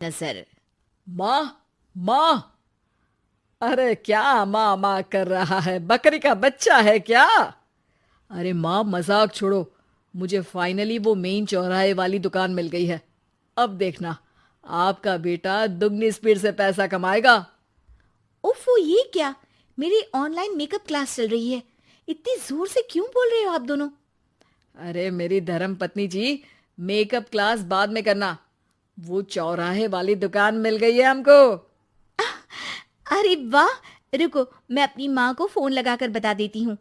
नजर। माँ, माँ। अरे क्या माँ माँ कर रहा है? बकरी का बच्चा है क्या? अरे माँ, मजाक छोड़ो। मुझे फाइनली वो मेन चौराहे वाली दुकान मिल गई है। अब देखना, आपका बेटा दुगनी स्पीड से पैसा कमाएगा। उफ़, ये क्या? मेरी ऑनलाइन मेकअप क्लास चल रही है। इतनी जोर से क्यों बोल रहे हो आप दोनों? अरे मेरी धर्म पत्नी जी, मेकअप क्लास बाद में करना। वो चौराहे वाली दुकान मिल गई है हमको। अरे वाह! रुको, मैं अपनी माँ को फोन लगाकर बता देती हूँ।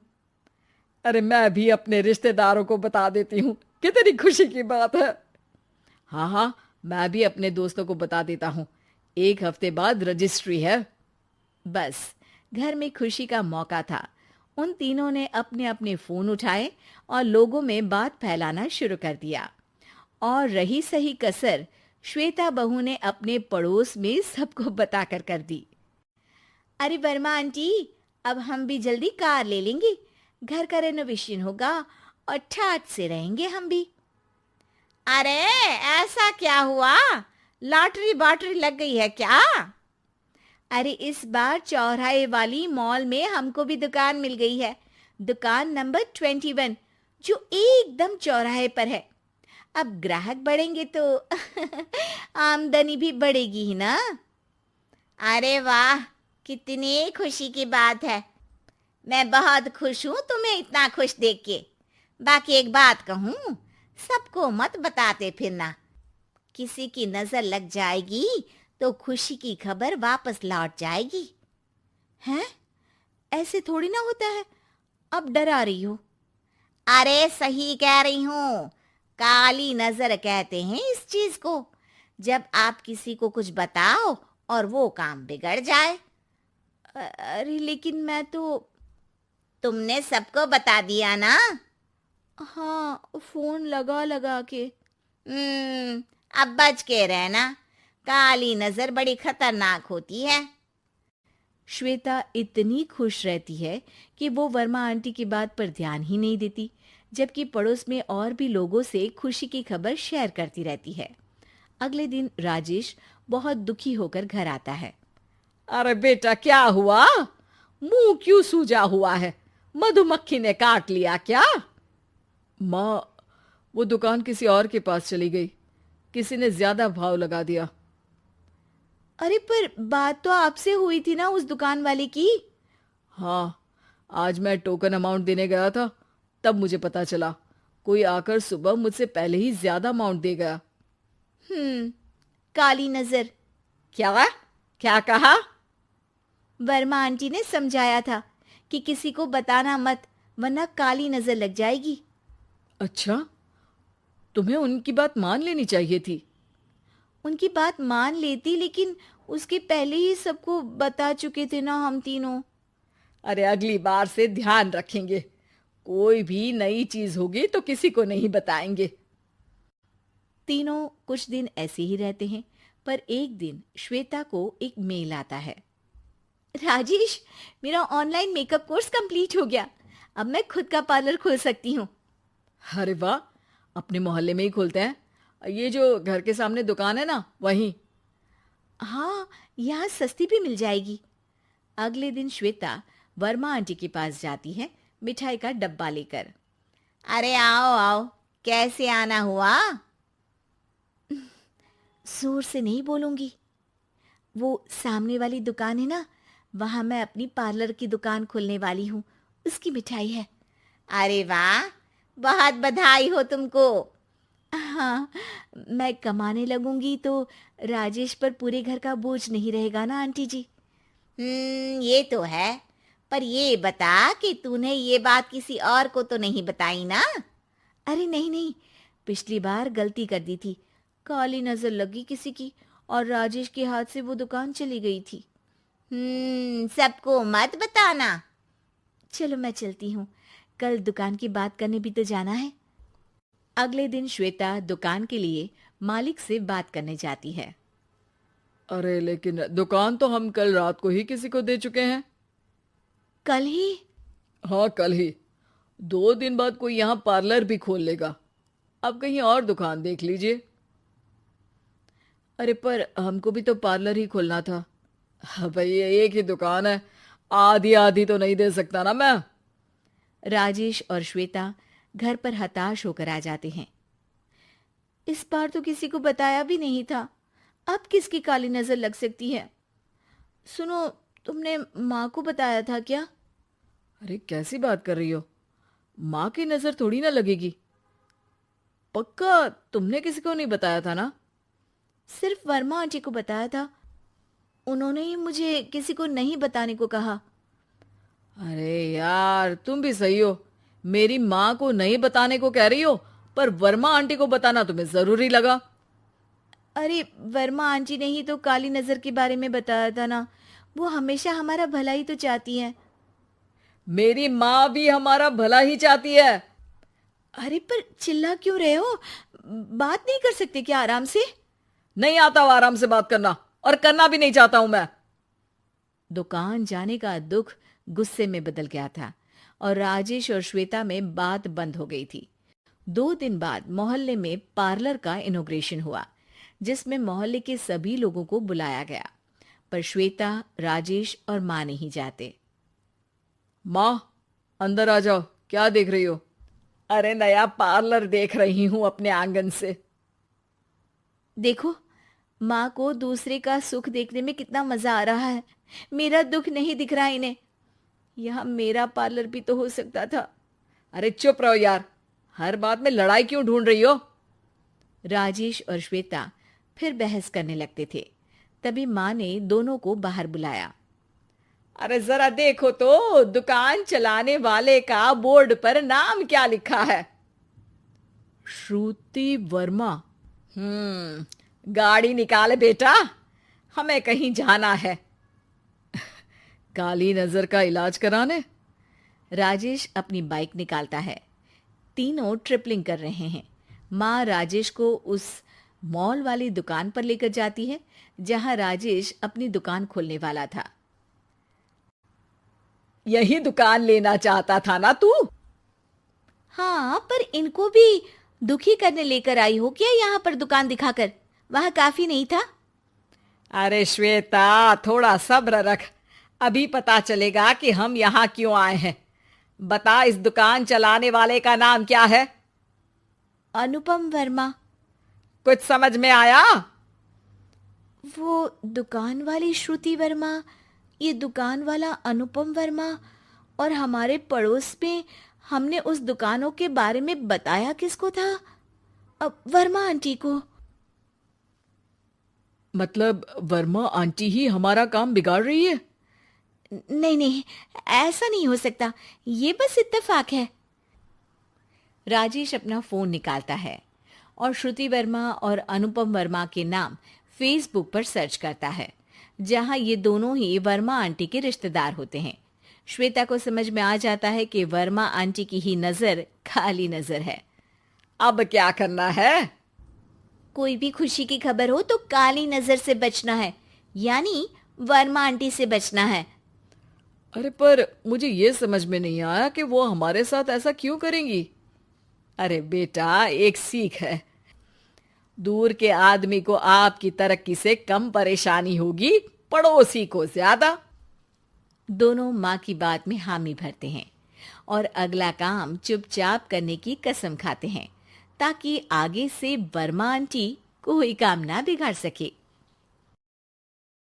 अरे मैं भी अपने रिश्तेदारों को बता देती हूँ। कितनी खुशी की बात है। हाँ हाँ, मैं भी अपने दोस्तों को बता देता हूँ। एक हफ्ते बाद रजिस्ट्री है। बस, घर में खुशी का मौका था। उन तीनों ने अपने अपने फोन उठाए और लोगों में बात फैलाना शुरू कर दिया। और रही सही कसर, श्वेता बहू ने अपने पड़ोस में सबको बताकर कर दी। अरे वर्मा आंटी, अब हम भी जल्दी कार ले लेंगे। घर का रेनोवेशन होगा और ठाट से रहेंगे हम भी। अरे, ऐसा क्या हुआ? लॉटरी बाटरी लग गई है क्या? अरे, इस बार चौराहे वाली मॉल में हमको भी दुकान मिल गई है। दुकान नंबर 21, जो एकदम चौराहे पर है। अब ग्राहक बढ़ेंगे तो आमदनी भी बढ़ेगी ही ना। अरे वाह, कितनी खुशी की बात है। मैं बहुत खुश हूँ तुम्हें इतना खुश देख के। बाकी एक बात कहूँ, सबको मत बताते फिरना। किसी की नजर लग जाएगी तो खुशी की खबर वापस लौट जाएगी। हैं? ऐसे थोड़ी ना होता है। अब डरा रही हो। अरे सही कह रही हूँ। काली नजर कहते हैं इस चीज को, जब आप किसी को कुछ बताओ और वो काम बिगड़ जाए। अरे लेकिन मैं तो। तुमने सबको बता दिया ना? हाँ, फोन लगा लगा के। अब बच के रहना। काली नजर बड़ी खतरनाक होती है। श्वेता इतनी खुश रहती है कि वो वर्मा आंटी की बात पर ध्यान ही नहीं देती, जबकि पड़ोस में और भी लोगों से खुशी की खबर शेयर करती रहती है। अगले दिन राजेश बहुत दुखी होकर घर आता है। अरे बेटा, क्या हुआ? मुंह क्यों सूजा हुआ है? मधुमक्खी ने काट लिया क्या? माँ, वो दुकान किसी और के पास चली गई। किसी ने ज्यादा भाव लगा दिया। अरे पर बात तो आपसे हुई थी ना उस दुकान वाले की। हाँ, आज मैं टोकन अमाउंट देने गया था, तब मुझे पता चला। कोई आकर सुबह मुझसे पहले ही ज्यादा अमाउंट दे गया। हम्म, काली नजर। क्या? क्या कहा? वर्मा आंटी ने समझाया था कि किसी को बताना मत, वरना काली नजर लग जाएगी। अच्छा, तुम्हें उनकी बात मान लेनी चाहिए थी। उनकी बात मान लेती, लेकिन उसके पहले ही सबको बता चुके थे ना हम तीनों। अरे अगली बार से ध्यान रखेंगे। कोई भी नई चीज होगी तो किसी को नहीं बताएंगे। तीनों कुछ दिन ऐसे ही रहते हैं, पर एक दिन श्वेता को एक मेल आता है। राजेश, मेरा ऑनलाइन मेकअप कोर्स कंप्लीट हो गया। अब मैं खुद का पार्लर खोल सकती हूँ। अरे वाह, अपने मोहल्ले में ही खोलते हैं। ये जो घर के सामने दुकान है ना, वहीं। हाँ, यहाँ सस्ती भी मिल जाएगी। अगले दिन श्वेता वर्मा आंटी के पास जाती है, मिठाई का डब्बा लेकर। अरे आओ आओ, कैसे आना हुआ? जोर से नहीं बोलूंगी। वो सामने वाली दुकान है ना, वहां मैं अपनी पार्लर की दुकान खोलने वाली हूँ। उसकी मिठाई है। अरे वाह, बहुत बधाई हो तुमको। हाँ, मैं कमाने लगूंगी तो राजेश पर पूरे घर का बोझ नहीं रहेगा ना आंटी जी। ये तो है। पर ये बता कि तूने ये बात किसी और को तो नहीं बताई ना? अरे नहीं नहीं, पिछली बार गलती कर दी थी। काली नजर लगी किसी की और राजेश के हाथ से वो दुकान चली गई थी। सबको मत बताना। चलो मैं चलती हूँ, कल दुकान की बात करने भी तो जाना है। अगले दिन श्वेता दुकान के लिए मालिक से बात करने जाती है। अरे लेकिन दुकान तो हम कल रात को ही किसी को दे चुके हैं। कल ही? हाँ, कल ही। 2 दिन बाद कोई यहाँ पार्लर भी खोल लेगा। अब कहीं और दुकान देख लीजिए। अरे पर हमको भी तो पार्लर ही खोलना था। हाँ भाई, एक ही दुकान है, आधी आधी तो नहीं दे सकता ना मैं। राजेश और श्वेता घर पर हताश होकर आ जाते हैं। इस बार तो किसी को बताया भी नहीं था, अब किसकी काली नजर लग सकती है। सुनो, तुमने माँ को बताया था क्या? अरे कैसी बात कर रही हो, माँ की नजर थोड़ी ना लगेगी। पक्का तुमने किसी को नहीं बताया था ना? सिर्फ वर्मा आंटी को बताया था, उन्होंने ही मुझे किसी को नहीं बताने को कहा। अरे यार, तुम भी सही हो, मेरी माँ को नहीं बताने को कह रही हो, पर वर्मा आंटी को बताना तुम्हें जरूरी लगा। अरे वर्मा आंटी ने ही तो काली नजर के बारे में बताया था ना, वो हमेशा हमारा भला ही तो चाहती हैं। मेरी माँ भी हमारा भला ही चाहती है। अरे पर चिल्ला क्यों रहे हो? बात नहीं कर सकते क्या आराम से? नहीं आता वो आराम से बात करना, और करना भी नहीं चाहता हूं मैं। दुकान जाने का दुख गुस्से में बदल गया था और राजेश और श्वेता में बात बंद हो गई थी। 2 दिन बाद मोहल्ले में पार्लर का इनॉग्रेशन हुआ, जिसमें मोहल्ले के सभी लोगों को बुलाया गया, पर श्वेता, राजेश और माँ नहीं जाते। माँ, अंदर आ जाओ, क्या देख रही हो? अरे नया पार्लर देख रही हूं अपने आंगन से। देखो, माँ को दूसरे का सुख देखने में कितना मजा आ रहा है, मेरा दुख नहीं दिख रहा इन्हें। यहाँ मेरा पार्लर भी तो हो सकता था। अरे चुप रहो यार, हर बात में लड़ाई क्यों ढूंढ रही हो? राजेश और श्वेता फिर बहस करने लगते थे। तभी माँ ने दोनों को बाहर बुलाया। अरे जरा देखो तो, दुकान चलाने वाले का बोर्ड पर नाम क्या लिखा है? श्रुति वर्मा। गाड़ी निकाले बेटा, हमें कहीं जाना है। काली नजर का इलाज कराने? राजेश अपनी बाइक निकालता है। तीनों ट्रिपलिंग कर रहे हैं। माँ राजेश को उस मॉल वाली दुकान पर लेकर जाती है जहां राजेश अपनी दुकान खोलने वाला था। यही दुकान लेना चाहता था ना तू? हाँ, पर इनको भी दुखी करने लेकर आई हो क्या यहाँ पर दुकान दिखाकर? वह काफी नहीं था? अरे श्वेता, थोड़ा सब्र रख, अभी पता चलेगा कि हम यहाँ क्यों आए हैं। बता, इस दुकान चलाने वाले का नाम क्या है? अनुपम वर्मा। कुछ समझ में आया? वो दुकान वाली श्रुति वर्मा, ये दुकान वाला अनुपम वर्मा, और हमारे पड़ोस में हमने उस दुकानों के बारे में बताया किसको था? अब वर्मा आंटी को। मतलब वर्मा आंटी ही हमारा काम बिगाड़ रही है? नहीं नहीं, ऐसा नहीं हो सकता, ये बस इत्तेफाक है। राजेश अपना फोन निकालता है और श्रुति वर्मा और अनुपम वर्मा के नाम फेसबुक पर सर्च करता है, जहां ये दोनों ही वर्मा आंटी के रिश्तेदार होते हैं। श्वेता को समझ में आ जाता है कि वर्मा आंटी की ही नजर खाली नजर है। अब क्या करना है? कोई भी खुशी की खबर हो तो काली नजर से बचना है, यानी वर्मा आंटी से बचना है। अरे पर मुझे ये समझ में नहीं आया कि वो हमारे साथ ऐसा क्यों करेंगी। अरे बेटा, एक सीख है, दूर के आदमी को आपकी तरक्की से कम परेशानी होगी, पड़ोसी को ज्यादा। दोनों माँ की बात में हामी भरते हैं और अगला काम चुपचाप करने की कसम खाते हैं, ताकि आगे से वर्मा आंटी कोई काम ना बिगाड़ सके।